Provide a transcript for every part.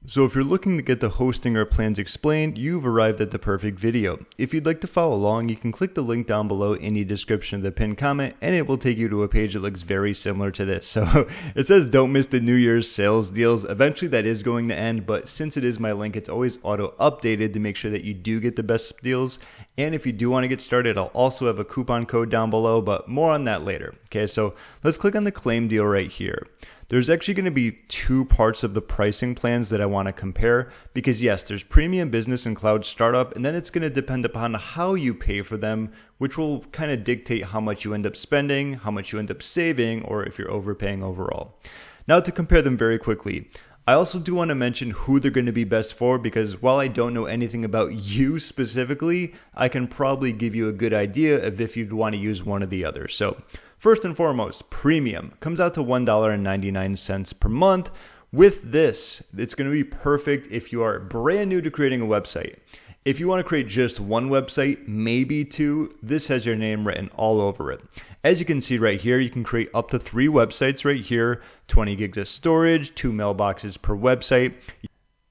So if you're looking to get the hosting or plans explained, you've arrived at the perfect video. If you'd like to follow along, you can click the link down below in the description of the pinned comment, and it will take you to a page that looks very similar to this. So it says don't miss the New Year's sales deals. Eventually that is going to end, but since it is my link, it's always auto updated to make sure that you do get the best deals. And if you do want to get started, I'll also have a coupon code down below, but more on that later. Okay, so let's click on the claim deal right here. There's actually going to be two parts of the pricing plans that I want to compare because yes, there's premium, business, and cloud startup, and then it's going to depend upon how you pay for them, which will kind of dictate how much you end up spending, how much you end up saving, or if you're overpaying overall. Now to compare them very quickly, I also do want to mention who they're going to be best for because while I don't know anything about you specifically, I can probably give you a good idea of if you'd want to use one or the other. So first and foremost, premium comes out to $1.99 per month. With this, it's going to be perfect if you are brand new to creating a website. If you want to create just one website, maybe two, this has your name written all over it. As you can see right here, you can create up to 3 websites right here, 20 gigs of storage, 2 mailboxes per website.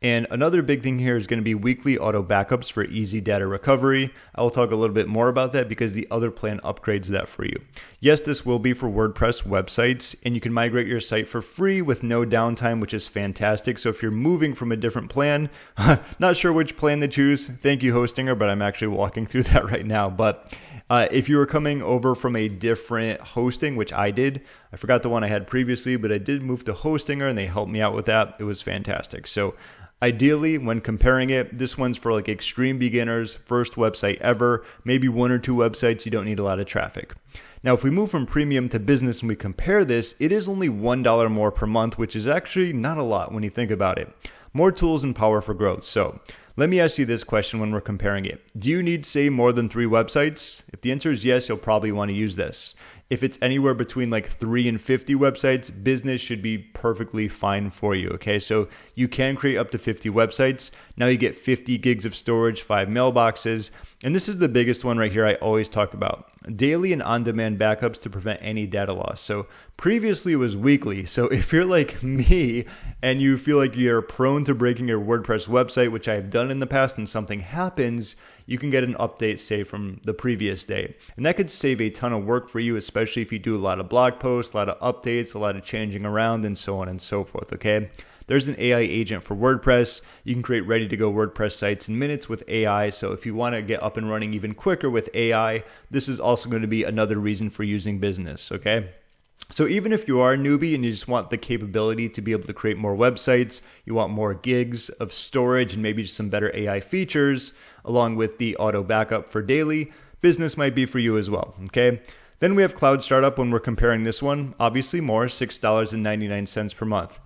And another big thing here is going to be weekly auto backups for easy data recovery. I will talk a little bit more about that because the other plan upgrades that for you. Yes, this will be for WordPress websites, and you can migrate your site for free with no downtime, which is fantastic. So if you're moving from a different plan, not sure which plan to choose, thank you, Hostinger, but I'm actually walking through that right now. But if you were coming over from a different hosting, which I did, I forgot the one I had previously, but I did move to Hostinger and they helped me out with that. It was fantastic. So ideally, when comparing it, this one's for like extreme beginners, first website ever, maybe 1 or 2 websites, you don't need a lot of traffic. Now, if we move from premium to business and we compare this, it is only $1 more per month, which is actually not a lot when you think about it. More tools and power for growth. So let me ask you this question when we're comparing it. Do you need, say, more than 3 websites? If the answer is yes, you'll probably want to use this. If it's anywhere between like 3 and 50 websites, business should be perfectly fine for you, okay? So you can create up to 50 websites. Now you get 50 gigs of storage, 5 mailboxes, and this is the biggest one right here I always talk about. Daily and on-demand backups to prevent any data loss. So previously it was weekly. So if you're like me and you feel like you're prone to breaking your WordPress website, which I have done in the past, and something happens, you can get an update, say, from the previous day. And that could save a ton of work for you, especially if you do a lot of blog posts, a lot of updates, a lot of changing around, and so on and so forth, okay? There's an AI agent for WordPress. You can create ready-to-go WordPress sites in minutes with AI. So if you want to get up and running even quicker with AI, this is also going to be another reason for using business, okay? So even if you are a newbie and you just want the capability to be able to create more websites, you want more gigs of storage and maybe just some better AI features, along with the auto backup for daily, business might be for you as well, okay? Then we have Cloud Startup when we're comparing this one. Obviously more, $6.99 per month.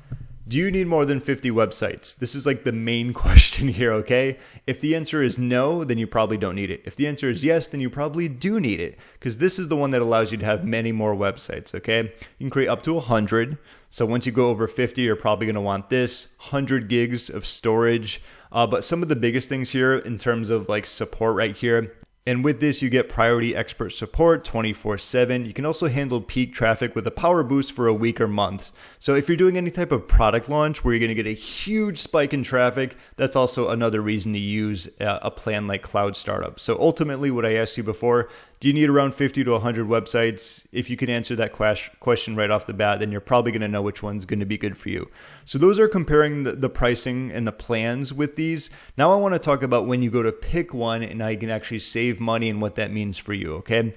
Do you need more than 50 websites? This is like the main question here, okay? If the answer is no, then you probably don't need it. If the answer is yes, then you probably do need it because this is the one that allows you to have many more websites, okay? You can create up to 100. So once you go over 50, you're probably going to want this 100 gigs of storage. But some of the biggest things here in terms of like support right here, and with this, you get priority expert support 24/7. You can also handle peak traffic with a power boost for a week or month. So if you're doing any type of product launch where you're going to get a huge spike in traffic, that's also another reason to use a plan like Cloud Startup. So ultimately, what I asked you before, do you need around 50 to 100 websites? If you can answer that question right off the bat, then you're probably going to know which one's going to be good for you. So those are comparing the pricing and the plans with these. Now I want to talk about when you go to pick one and how you can actually save money and what that means for you, okay?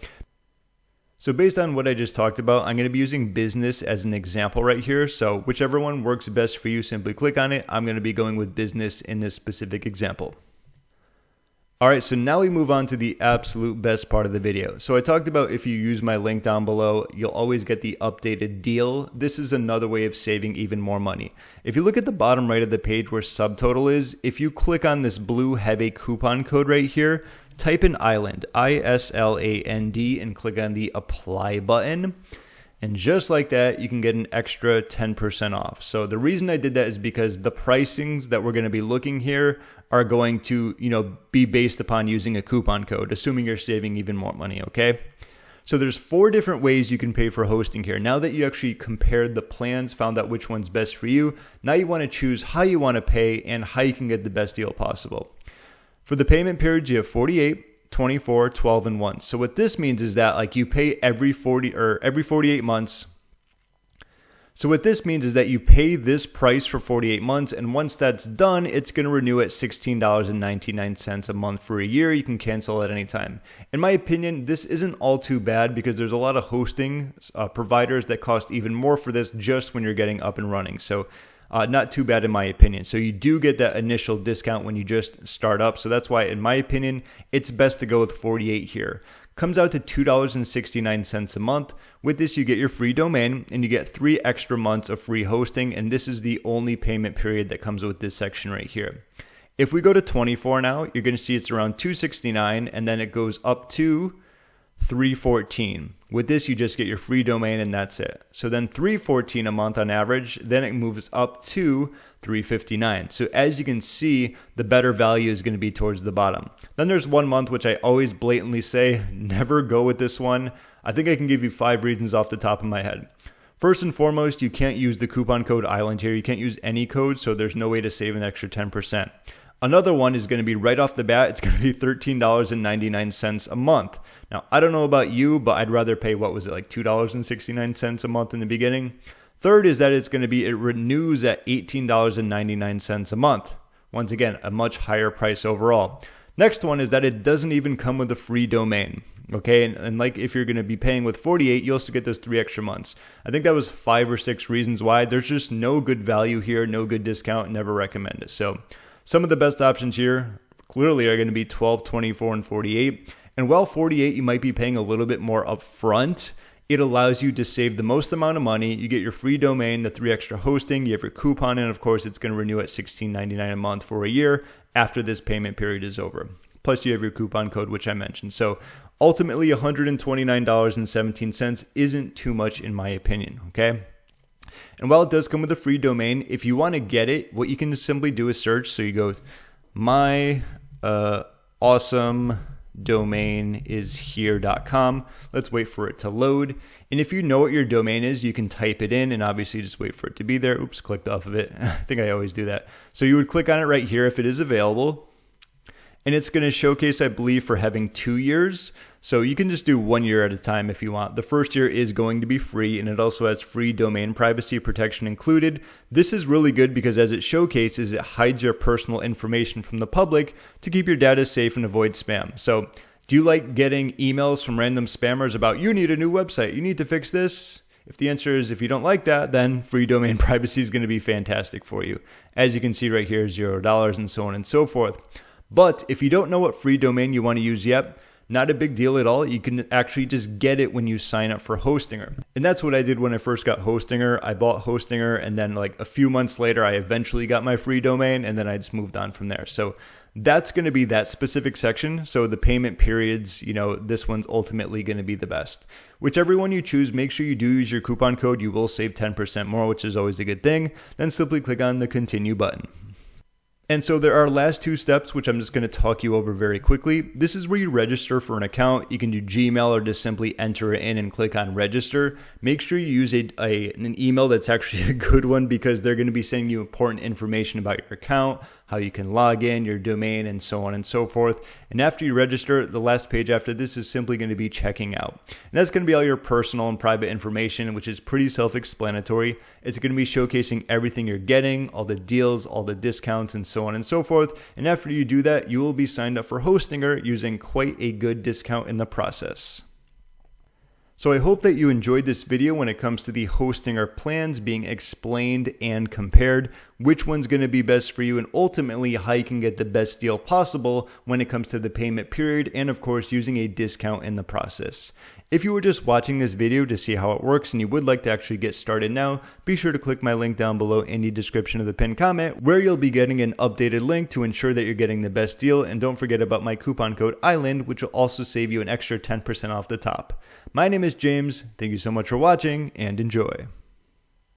So based on what I just talked about, I'm going to be using business as an example right here. So whichever one works best for you, simply click on it. I'm going to be going with business in this specific example. All right, so now we move on to the absolute best part of the video. So I talked about if you use my link down below, you'll always get the updated deal. This is another way of saving even more money. If you look at the bottom right of the page where subtotal is, if you click on this blue have a coupon code right here, type in Island, ISLAND, and click on the apply button. And just like that, you can get an extra 10% off. So the reason I did that is because the pricings that we're going to be looking here are going to, be based upon using a coupon code, assuming you're saving even more money, okay? So there's 4 different ways you can pay for hosting here. Now that you actually compared the plans, found out which one's best for you, now you want to choose how you want to pay and how you can get the best deal possible. For the payment periods, you have 48, 24, 12, and 1. So what this means is that like you pay every 48 months. So what this means is that you pay this price for 48 months, and once that's done, it's going to renew at $16.99 a month for a year. You can cancel at any time. In my opinion, this isn't all too bad because there's a lot of hosting providers that cost even more for this just when you're getting up and running. So not too bad in my opinion. So you do get that initial discount when you just start up. So that's why, in my opinion, it's best to go with 48 here. Comes out to $2.69 a month. With this, you get your free domain and you get 3 extra months of free hosting. And this is the only payment period that comes with this section right here. If we go to 24 now, you're going to see it's around $269 and then it goes up to $314. With this, you just get your free domain and that's it. So then $314 a month on average, then it moves up to $359. So as you can see, the better value is going to be towards the bottom. Then there's 1 month, which I always blatantly say, never go with this one. I think I can give you 5 reasons off the top of my head. First and foremost, you can't use the coupon code Island here. You can't use any code, so there's no way to save an extra 10%. Another one is going to be right off the bat, it's going to be $13.99 a month. Now, I don't know about you, but I'd rather pay, what was it, like $2.69 a month in the beginning. Third is that it renews at $18.99 a month. Once again, a much higher price overall. Next one is that it doesn't even come with a free domain. Okay, and like if you're going to be paying with 48, you also get those 3 extra months. I think that was 5 or 6 reasons why. There's just no good value here, no good discount, never recommend it. So some of the best options here clearly are going to be 12, 24, and 48. And while 48, you might be paying a little bit more upfront, it allows you to save the most amount of money. You get your free domain, the 3 extra hosting, you have your coupon, and of course, it's going to renew at $16.99 a month for a year after this payment period is over. Plus, you have your coupon code, which I mentioned. So ultimately, $129.17 isn't too much in my opinion, okay? And while it does come with a free domain, if you want to get it, what you can simply do is search. So you go, my awesome domain is here.com. Let's wait for it to load. And if you know what your domain is, you can type it in and obviously just wait for it to be there. Oops, clicked off of it. I think I always do that. So you would click on it right here if it is available. And it's going to showcase, I believe, for having 2 years. So you can just do 1 year at a time if you want. The first year is going to be free, and it also has free domain privacy protection included. This is really good because as it showcases, it hides your personal information from the public to keep your data safe and avoid spam. So do you like getting emails from random spammers about, you need a new website, you need to fix this? If the answer is if you don't like that, then free domain privacy is going to be fantastic for you. As you can see right here, $0 and so on and so forth. But if you don't know what free domain you want to use yet, not a big deal at all. You can actually just get it when you sign up for Hostinger. And that's what I did when I first got Hostinger. I bought Hostinger and then like a few months later, I eventually got my free domain and then I just moved on from there. So that's going to be that specific section. So the payment periods, this one's ultimately going to be the best. Whichever one you choose, make sure you do use your coupon code. You will save 10% more, which is always a good thing. Then simply click on the continue button. And so there are last 2 steps, which I'm just going to talk you over very quickly. This is where you register for an account. You can do Gmail or just simply enter it in and click on register. Make sure you use an email that's actually a good one because they're going to be sending you important information about your account, how you can log in, your domain, and so on and so forth. And after you register, the last page after this is simply going to be checking out. And that's going to be all your personal and private information, which is pretty self-explanatory. It's going to be showcasing everything you're getting, all the deals, all the discounts, and so on and so forth. And after you do that, you will be signed up for Hostinger using quite a good discount in the process. So I hope that you enjoyed this video when it comes to the Hostinger plans being explained and compared, which one's going to be best for you, and ultimately how you can get the best deal possible when it comes to the payment period, and of course using a discount in the process. If you were just watching this video to see how it works and you would like to actually get started now, be sure to click my link down below in the description of the pinned comment where you'll be getting an updated link to ensure that you're getting the best deal. And don't forget about my coupon code ISLAND, which will also save you an extra 10% off the top. My name is James. Thank you so much for watching and enjoy.